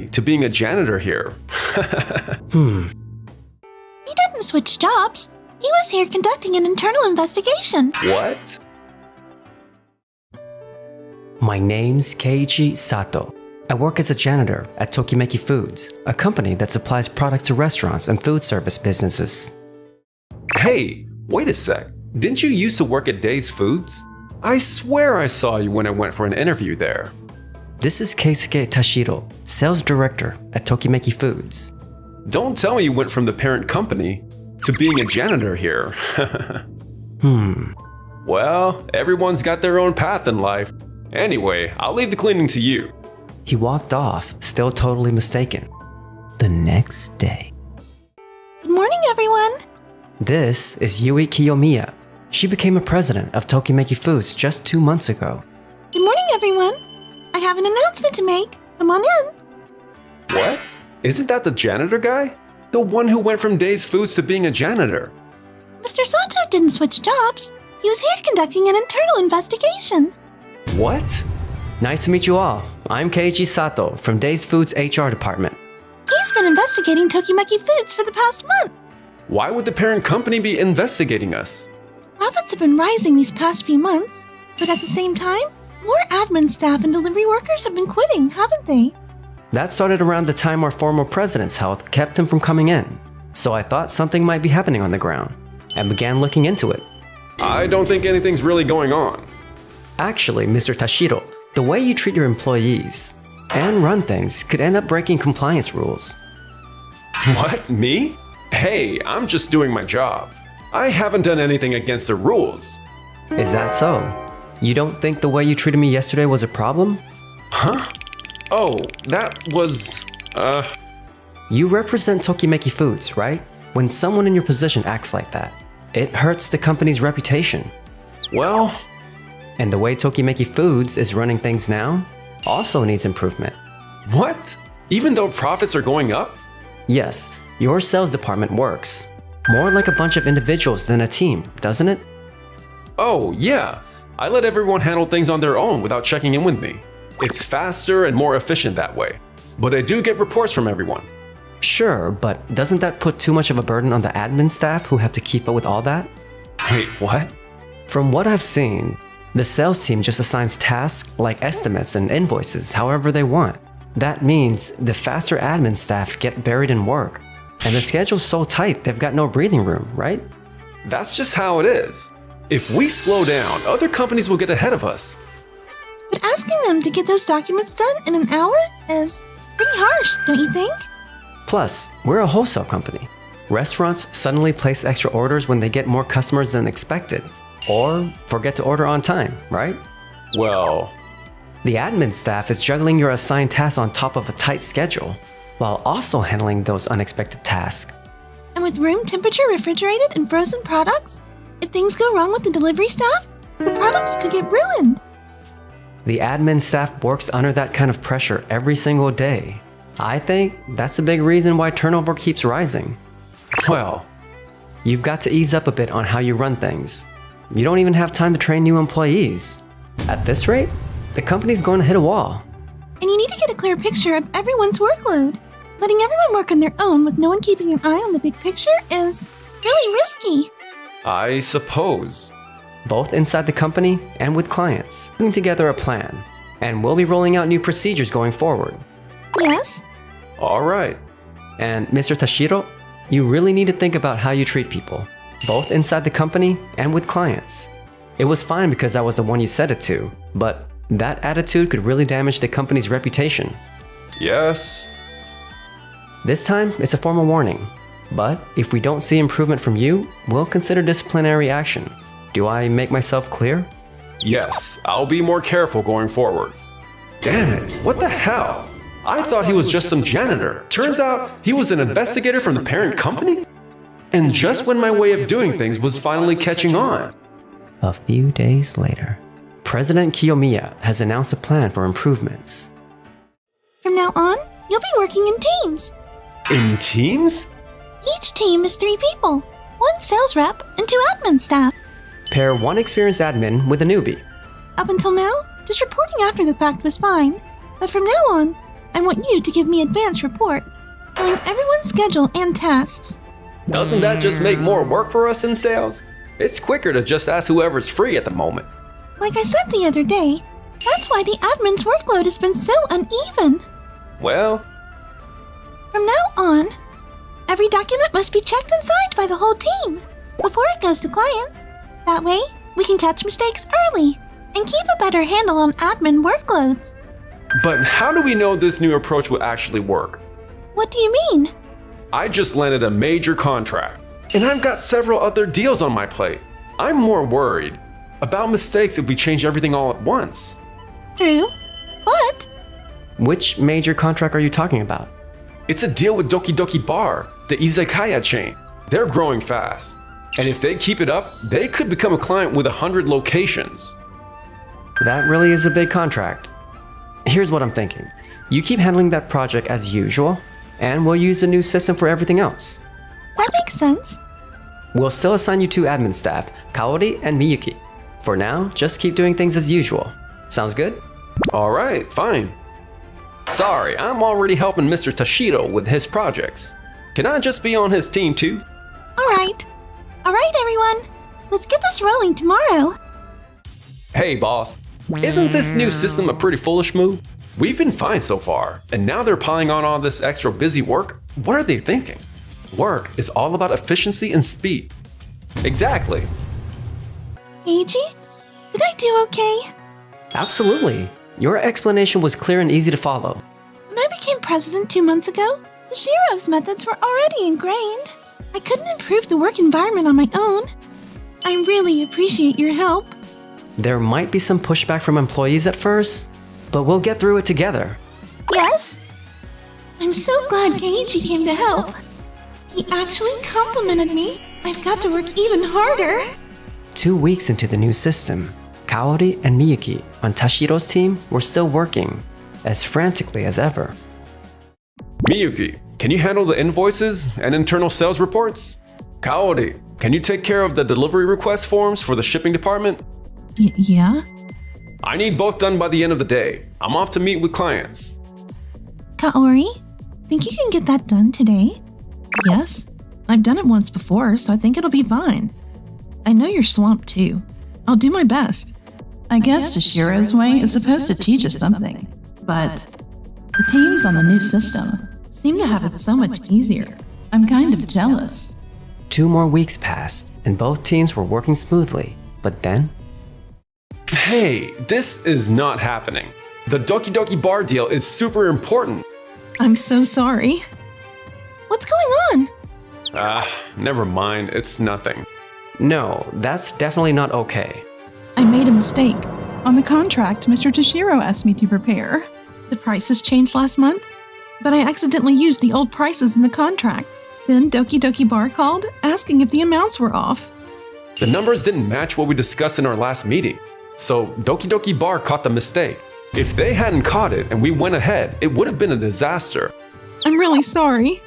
to being a janitor here. He didn't switch jobs. He was here conducting an internal investigation. What? My name's Keiji Sato. I work as a janitor at Tokimeki Foods, a company that supplies products to restaurants and food service businesses. Hey, wait a sec. Didn't you used to work at Days Foods? I swear I saw you when I went for an interview there. This is Keisuke Tashiro, sales director at Tokimeki Foods. Don't tell me you went from the parent company to being a janitor here. Well, everyone's got their own path in life. Anyway, I'll leave the cleaning to you. He walked off, still totally mistaken. The next day. Good morning, everyone. This is Yui Kiyomiya. She became a president of Tokimeki Foods just 2 months ago. Good morning, everyone. I have an announcement to make. Come on in. What? Isn't that the janitor guy? The one who went from Days Foods to being a janitor. Mr. Sato didn't switch jobs. He was here conducting an internal investigation. What? Nice to meet you all. I'm Keiji Sato from Days Foods HR department. He's been investigating Tokimeki Foods for the past month. Why would the parent company be investigating us? Profits have been rising these past few months, but at the same time, more admin staff and delivery workers have been quitting, haven't they? That started around the time our former president's health kept him from coming in. So I thought something might be happening on the ground, and began looking into it. I don't think anything's really going on. Actually, Mr. Tashiro, the way you treat your employees and run things could end up breaking compliance rules. What, me? Hey, I'm just doing my job. I haven't done anything against the rules. Is that so? You don't think the way you treated me yesterday was a problem? Huh? Oh, that was... You represent Tokimeki Foods, right? When someone in your position acts like that, it hurts the company's reputation. Well... And the way Tokimeki Foods is running things now also needs improvement. What? Even though profits are going up? Yes, your sales department works more like a bunch of individuals than a team, doesn't it? Oh, yeah. I let everyone handle things on their own without checking in with me. It's faster and more efficient that way. But I do get reports from everyone. Sure, but doesn't that put too much of a burden on the admin staff who have to keep up with all that? Wait, what? From what I've seen, the sales team just assigns tasks like estimates and invoices however they want. That means the faster admin staff get buried in work. And the schedule's so tight, they've got no breathing room, right? That's just how it is. If we slow down, other companies will get ahead of us. But asking them to get those documents done in an hour is pretty harsh, don't you think? Plus, we're a wholesale company. Restaurants suddenly place extra orders when they get more customers than expected. Or forget to order on time, right? Well... The admin staff is juggling your assigned tasks on top of a tight schedule, while also handling those unexpected tasks. And with room temperature refrigerated and frozen products, if things go wrong with the delivery staff, the products could get ruined. The admin staff works under that kind of pressure every single day. I think that's a big reason why turnover keeps rising. Well... You've got to ease up a bit on how you run things. You don't even have time to train new employees. At this rate, the company's going to hit a wall. And you need to get a clear picture of everyone's workload. Letting everyone work on their own with no one keeping an eye on the big picture is really risky. I suppose. Both inside the company and with clients, putting together a plan. And we'll be rolling out new procedures going forward. Yes? All right. And Mr. Tashiro, you really need to think about how you treat people, both inside the company and with clients. It was fine because I was the one you said it to, but that attitude could really damage the company's reputation. Yes. This time, it's a formal warning. But if we don't see improvement from you, we'll consider disciplinary action. Do I make myself clear? Yes, I'll be more careful going forward. Damn it, what the hell? I thought he was just some janitor. Turns out he was an investigator from the parent company? And just when my way of doing things was finally catching on. A few days later, President Kiyomiya has announced a plan for improvements. From now on, you'll be working in teams. In teams? Each team is 3 people, 1 sales rep and 2 admin staff. Pair 1 experienced admin with a newbie. Up until now, just reporting after the fact was fine. But from now on, I want you to give me advance reports, showing everyone's schedule and tasks. Doesn't that just make more work for us in sales? It's quicker to just ask whoever's free at the moment. Like I said the other day, that's why the admin's workload has been so uneven. Well, From now on, every document must be checked and signed by the whole team before it goes to clients. That way, we can catch mistakes early and keep a better handle on admin workloads. but how do we know this new approach will actually work? What do you mean? I just landed a major contract, and I've got several other deals on my plate. I'm more worried about mistakes if we change everything all at once. True, but Which major contract are you talking about? It's a deal with Doki Doki Bar, the izakaya chain. They're growing fast, and if they keep it up, they could become a client with 100 locations. That really is a big contract. Here's what I'm thinking. You keep handling that project as usual, and we'll use a new system for everything else. that makes sense. We'll still assign you 2 admin staff, Kaori and Miyuki. For now, just keep doing things as usual. Sounds good? All right, fine. Sorry, I'm already helping Mr. Tashiro with his projects. Can I just be on his team too? All right, everyone. Let's get this rolling tomorrow. Hey, boss. Isn't this new system a pretty foolish move? We've been fine so far, and now they're piling on all this extra busy work? What are they thinking? Work is all about efficiency and speed. Exactly. Eiji, did I do okay? Absolutely. Your explanation was clear and easy to follow. When I became president 2 months ago, Tashiro's methods were already ingrained. I couldn't improve the work environment on my own. I really appreciate your help. There might be some pushback from employees at first, but we'll get through it together. Yes? I'm so glad Keiichi came to help. He actually complimented me. I've got to work even harder. 2 weeks into the new system, Kaori and Miyuki on Tashiro's team were still working as frantically as ever. Miyuki, can you handle the invoices and internal sales reports? Kaori, can you take care of the delivery request forms for the shipping department? Yeah? I need both done by the end of the day. I'm off to meet with clients. Kaori, think you can get that done today? Yes, I've done it once before, so I think it'll be fine. I know you're swamped too. I'll do my best. I guess Tashiro's way is supposed to teach us something, but the teams on the new system seem to have it so much easier. I'm kind of jealous. 2 more weeks passed, and both teams were working smoothly. But then, Hey, this is not happening. The Doki Doki Bar deal is super important. I'm so sorry. What's going on? Never mind, it's nothing. no, that's definitely not okay. I made a mistake. On the contract Mr. Tashiro asked me to prepare, the prices changed last month, but I accidentally used the old prices in the contract. Then Doki Doki Bar called, asking if the amounts were off. The numbers didn't match what we discussed in our last meeting, so Doki Doki Bar caught the mistake. If they hadn't caught it and we went ahead, it would have been a disaster. I'm really sorry.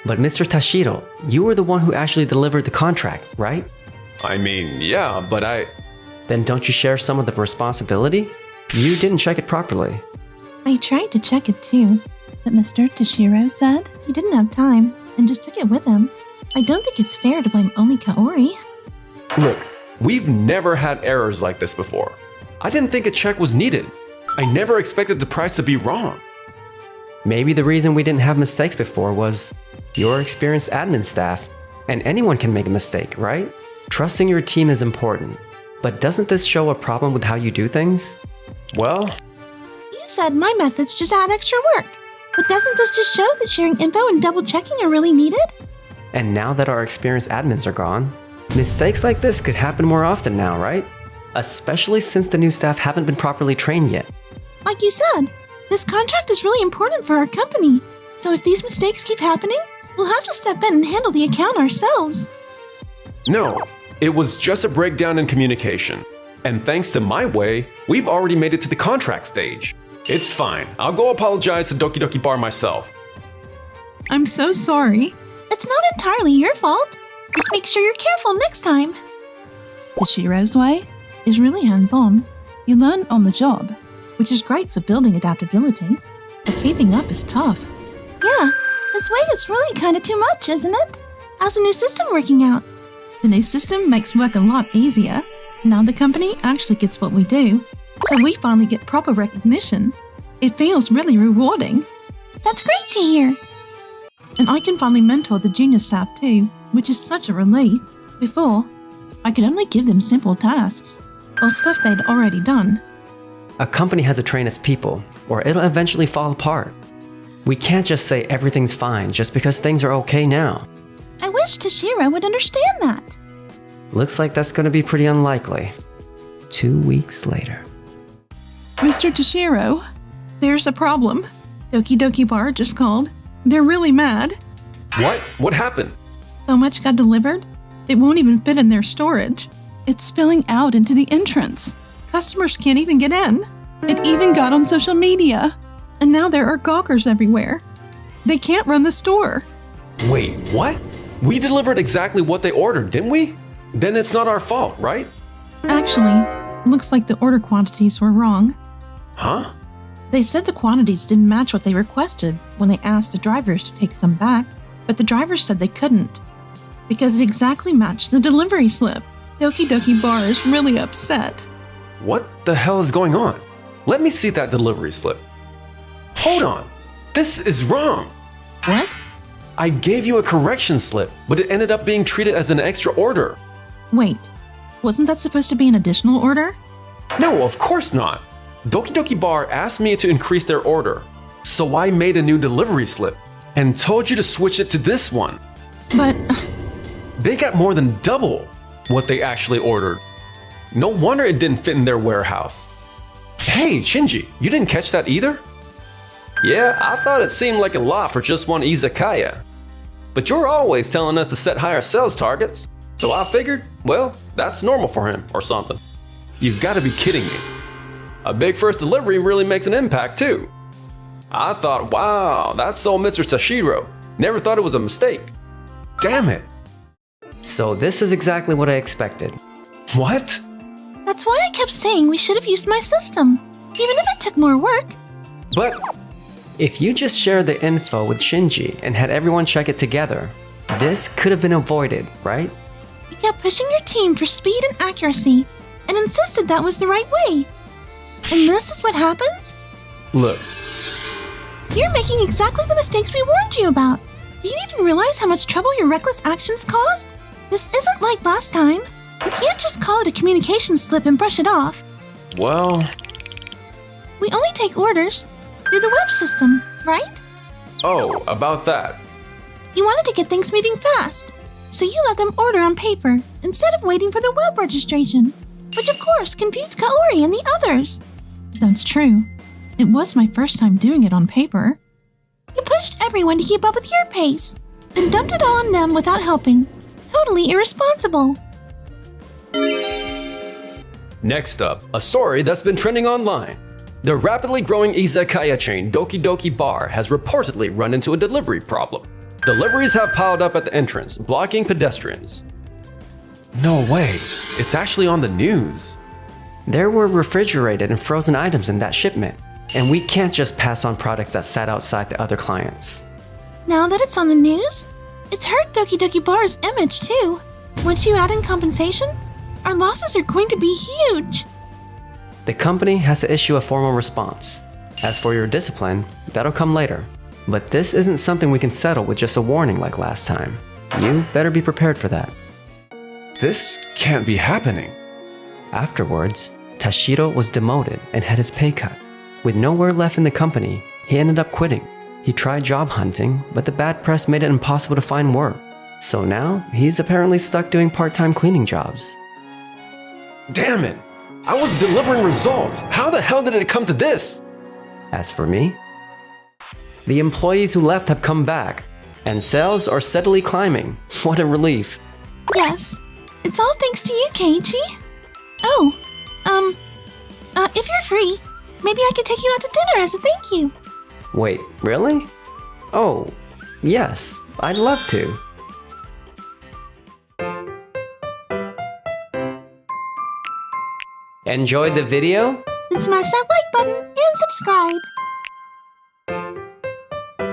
But Mr. Tashiro, you were the one who actually delivered the contract, right? I mean, yeah, but Then don't you share some of the responsibility? You didn't check it properly. I tried to check it too, but Mr. Tashiro said he didn't have time and just took it with him. I don't think it's fair to blame only Kaori. Look, we've never had errors like this before. I didn't think a check was needed. I never expected the price to be wrong. Maybe the reason we didn't have mistakes before was your experienced admin staff. And anyone can make a mistake, right? Trusting your team is important. But doesn't this show a problem with how you do things? Well, You said my methods just add extra work. But doesn't this just show that sharing info and double checking are really needed? And now that our experienced admins are gone, mistakes like this could happen more often now, right? Especially since the new staff haven't been properly trained yet. Like you said, this contract is really important for our company. So if these mistakes keep happening, we'll have to step in and handle the account ourselves. no, it was just a breakdown in communication. And thanks to my way, we've already made it to the contract stage. It's fine. I'll go apologize to Doki Doki Bar myself. I'm so sorry. It's not entirely your fault. Just make sure you're careful next time. Tashiro's way is really hands-on. You learn on the job, which is great for building adaptability. but keeping up is tough. Yeah, his weight is really kind of too much, isn't it? How's the new system working out? The new system makes work a lot easier. Now the company actually gets what we do, so we finally get proper recognition. It feels really rewarding. That's great to hear. And I can finally mentor the junior staff too, which is such a relief. Before, I could only give them simple tasks, or stuff they'd already done. A company has to train its people, or it'll eventually fall apart. We can't just say everything's fine just because things are okay now. I wish Toshiro would understand that. Looks like that's going to be pretty unlikely. 2 weeks later. Mr. Toshiro, there's a problem. Doki Doki Bar just called. They're really mad. What? What happened? So much got delivered, it won't even fit in their storage. It's spilling out into the entrance. Customers can't even get in. It even got on social media. And now there are gawkers everywhere. They can't run the store. Wait, what? We delivered exactly what they ordered, didn't we? Then it's not our fault, right? Actually, looks like the order quantities were wrong. Huh? They said the quantities didn't match what they requested when they asked the drivers to take some back, but the drivers said they couldn't because it exactly matched the delivery slip. Doki Doki Bar is really upset. What the hell is going on? Let me see that delivery slip. Hold on. This is wrong. What? I gave you a correction slip, but it ended up being treated as an extra order. Wait, wasn't that supposed to be an additional order? No, of course not. Doki Doki Bar asked me to increase their order, so I made a new delivery slip and told you to switch it to this one. But They got more than double what they actually ordered. No wonder it didn't fit in their warehouse. Hey, Shinji, you didn't catch that either? Yeah, I thought it seemed like a lot for just one izakaya. But you're always telling us to set higher sales targets. So I figured, well, that's normal for him or something. You've got to be kidding me. A big first delivery really makes an impact too. I thought, wow, that's so Mr. Toshiro. Never thought it was a mistake. Damn it. So this is exactly what I expected. What? That's why I kept saying we should have used my system, even if it took more work. But If you just shared the info with Shinji and had everyone check it together, this could have been avoided, right? You kept pushing your team for speed and accuracy, and insisted that was the right way. And this is what happens? look, You're making exactly the mistakes we warned you about. Do you even realize how much trouble your reckless actions caused? This isn't like last time. You can't just call it a communication slip and brush it off. well, We only take orders through the web system, right? oh, about that. You wanted to get things moving fast, so you let them order on paper instead of waiting for the web registration, which of course confused Kaori and the others. that's true. It was my first time doing it on paper. You pushed everyone to keep up with your pace, and dumped it all on them without helping. Totally irresponsible. Next up, a story that's been trending online. The rapidly growing izakaya chain Doki Doki Bar has reportedly run into a delivery problem. Deliveries have piled up at the entrance, blocking pedestrians. No way, it's actually on the news. There were refrigerated and frozen items in that shipment, and we can't just pass on products that sat outside to other clients. Now that it's on the news, it's hurt Doki Doki Bar's image too. Once you add in compensation, our losses are going to be huge. The company has to issue a formal response. As for your discipline, that'll come later. But this isn't something we can settle with just a warning like last time. You better be prepared for that. This can't be happening. Afterwards, Tashiro was demoted and had his pay cut. With nowhere left in the company, he ended up quitting. He tried job hunting, but the bad press made it impossible to find work. So now, he's apparently stuck doing part-time cleaning jobs. Damn it! I was delivering results. How the hell did it come to this? As for me, the employees who left have come back, and sales are steadily climbing. What a relief. Yes, it's all thanks to you, Keiichi. Oh, if you're free, maybe I could take you out to dinner as a thank you. Wait, really? Oh, yes, I'd love to. Enjoyed the video? Then smash that like button and subscribe.